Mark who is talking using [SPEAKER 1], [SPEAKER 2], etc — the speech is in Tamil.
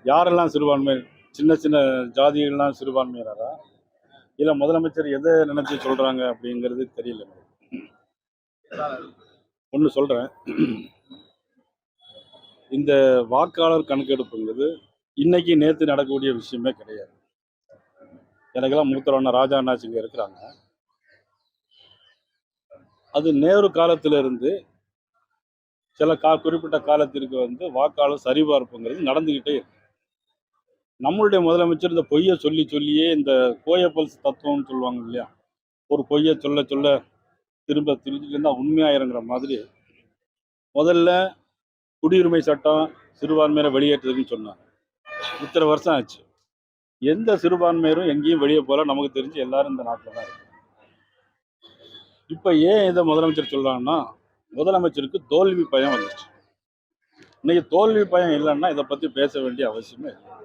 [SPEAKER 1] யாரெல்லாம் சிறுபான்மை, சின்ன சின்ன ஜாதிகள்லாம் சிறுபான்மையினரா, இல்லை முதலமைச்சர் எதை நினைச்சு சொல்றாங்க அப்படிங்கிறது தெரியல. ஒன்று சொல்றேன், இந்த வாக்காளர் கணக்கெடுப்புங்கிறது இன்னைக்கு நேற்று நடக்கக்கூடிய விஷயமே கிடையாது. எனக்கெல்லாம் மூத்தரவண்ணா ராஜா அண்ணாச்சி இங்கே இருக்கிறாங்க. அது நேரு காலத்திலிருந்து சில குறிப்பிட்ட காலத்திற்கு வாக்காளர் சரிபார்ப்புங்கிறது நடந்துகிட்டே இருக்கு. நம்மளுடைய முதலமைச்சர் இந்த பொய்யை சொல்லி சொல்லியே இந்த கோயப்பல்ஸ் தத்துவம்னு சொல்லுவாங்க இல்லையா, ஒரு பொய்யை சொல்ல சொல்ல திரும்ப திருச்சிட்டு இருந்தால் உண்மையாயிருங்கிற மாதிரி முதல்ல குடியுரிமை சட்டம் சிறுபான்மையினரை வெளியேற்றுதுன்னு சொன்னாங்க. இத்தனை வருஷம் ஆச்சு, எந்த சிறுபான்மையரும் எங்கேயும் வெளியே போல. நமக்கு தெரிஞ்சு எல்லாரும் இந்த நாட்டில் தான் இருக்கு. இப்போ ஏன் இதை முதலமைச்சர் சொல்றாங்கன்னா, முதலமைச்சருக்கு தோல்வி பயம் வந்துச்சு. இன்னைக்கு தோல்வி பயம் இல்லைன்னா இதை பற்றி பேச வேண்டிய அவசியமே இல்லை.